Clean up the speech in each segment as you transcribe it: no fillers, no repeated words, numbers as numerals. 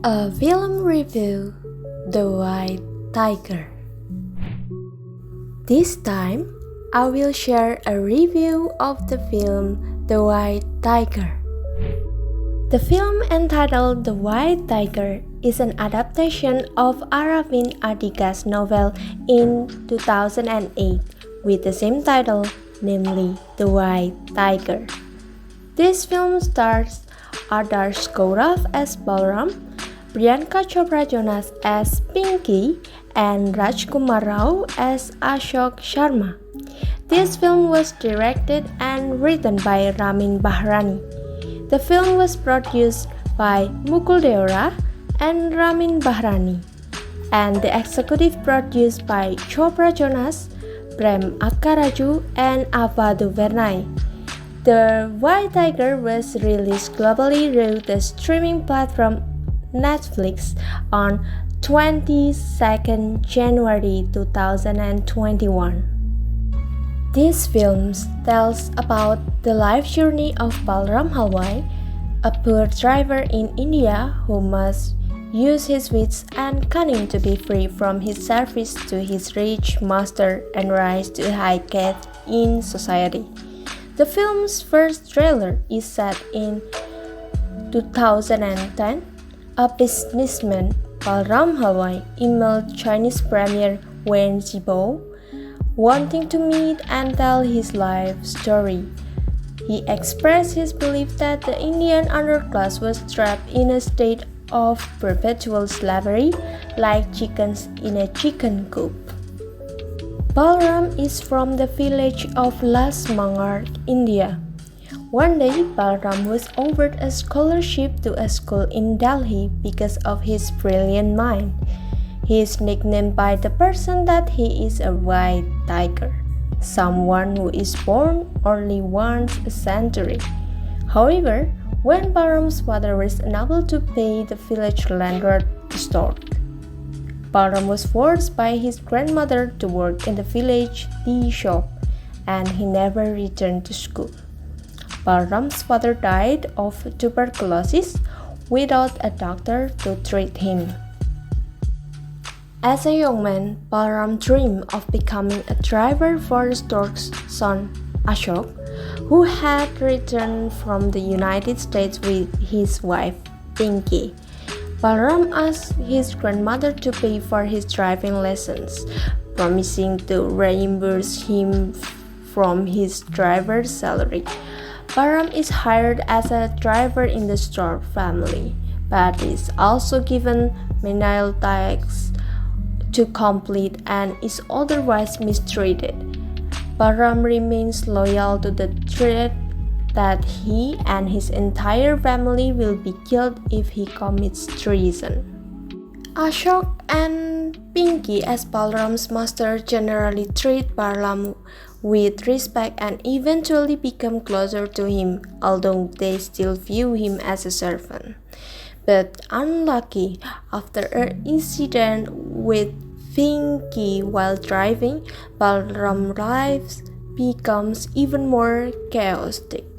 A film review, The White Tiger. This time, I will share a review of the film The White Tiger. The film entitled The White Tiger is an adaptation of Aravind Adhika's novel in 2008 with the same title, namely The White Tiger. This film stars Adarsh Gaurav as Balram, Priyanka Chopra Jonas as Pinky, and Rajkumar Rao as Ashok Sharma. This film was directed and written by Ramin Bahrani. The film was produced by Mukul Deora and Ramin Bahrani, and the executive produced by Chopra Jonas, Prem Akkaraju, and Ava Duvernay. The White Tiger was released globally through the streaming platform Netflix on 22nd January 2021. This film tells about the life journey of Balram Halwai, a poor driver in India who must use his wits and cunning to be free from his service to his rich master and rise to high caste in society. The film's first trailer is set in 2010. A businessman, Balram Halwai, emailed Chinese Premier Wen Jiabo, wanting to meet and tell his life story. He expressed his belief that the Indian underclass was trapped in a state of perpetual slavery, like chickens in a chicken coop. Balram is from the village of Lasmangar, India. One day, Balram was offered a scholarship to a school in Delhi because of his brilliant mind. He is nicknamed by the person that he is a white tiger, someone who is born only once a century. However, when Balram's father was unable to pay the village landlord the store, Balram was forced by his grandmother to work in the village tea shop, and he never returned to school. Balram's father died of tuberculosis without a doctor to treat him. As a young man, Balram dreamed of becoming a driver for the stork's son, Ashok, who had returned from the United States with his wife, Pinky. Balram asked his grandmother to pay for his driving lessons, promising to reimburse him from his driver's salary. Balram is hired as a driver in the Stork family, but is also given menial tasks to complete and is otherwise mistreated. Balram remains loyal to the threat that he and his entire family will be killed if he commits treason. Ashok and Pinky as Balram's master generally treat Balram with respect and eventually become closer to him, although they still view him as a servant. But unlucky, after an incident with Pinky while driving, Balram's life becomes even more chaotic.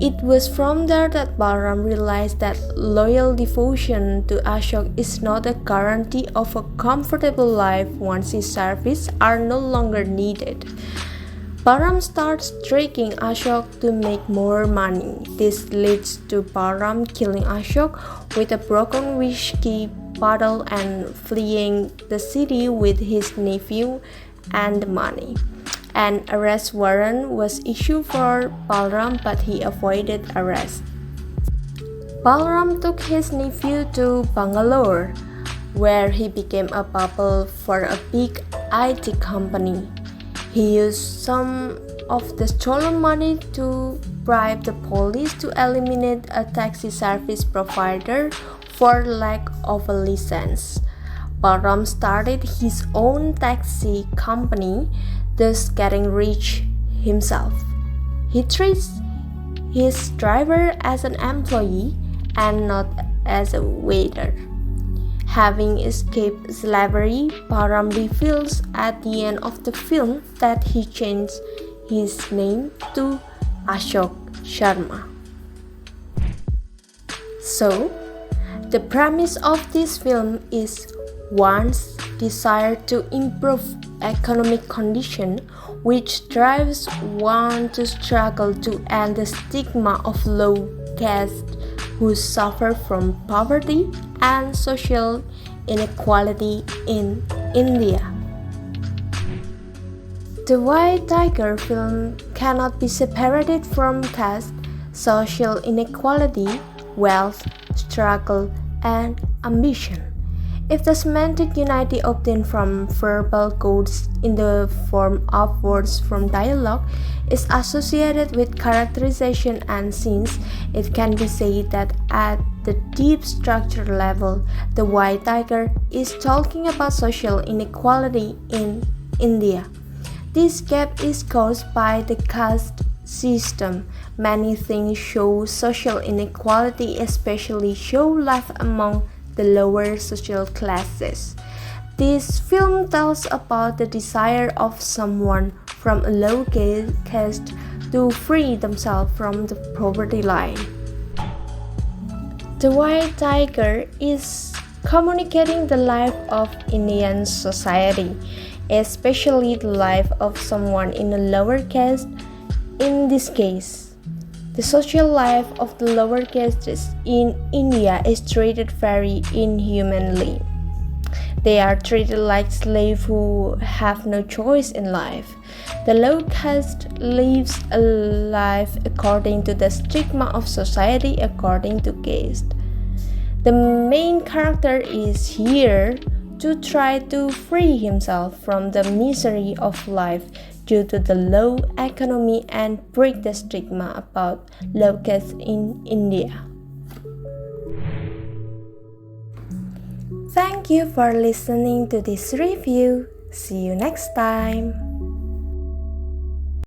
It was from there that Balram realized that loyal devotion to Ashok is not a guarantee of a comfortable life once his services are no longer needed. Balram starts tricking Ashok to make more money. This leads to Balram killing Ashok with a broken whiskey bottle and fleeing the city with his nephew and the money. An arrest warrant was issued for Balram, but he avoided arrest. Balram took his nephew to Bangalore, where he became a bubble for a big IT company. He used some of the stolen money to bribe the police to eliminate a taxi service provider for lack of a license. Balram started his own taxi company, thus getting rich himself. He treats his driver as an employee and not as a waiter. Having escaped slavery, Balram reveals at the end of the film that he changed his name to Ashok Sharma. So, The premise of this film is one's desire to improve economic condition, which drives one to struggle to end the stigma of low caste who suffer from poverty and social inequality in India. The White Tiger film cannot be separated from caste, social inequality, wealth, struggle, and ambition. If the semantic unity obtained from verbal codes in the form of words from dialogue is associated with characterization and scenes, it can be said that at the deep structure level, the White Tiger is talking about social inequality in India. This gap is caused by the caste system. Many things show social inequality, especially show life among the lower social classes. This film tells about the desire of someone from a low caste to free themselves from the poverty line. The White Tiger is communicating the life of Indian society, especially the life of someone in a lower caste. In this case, the social life of the lower castes in India is treated very inhumanly. They are treated like slaves who have no choice in life. The low caste lives a life according to the stigma of society according to caste. The main character is here to try to free himself from the misery of life due to the low economy and break the stigma about low caste in India. Thank you for listening to this review. See you next time.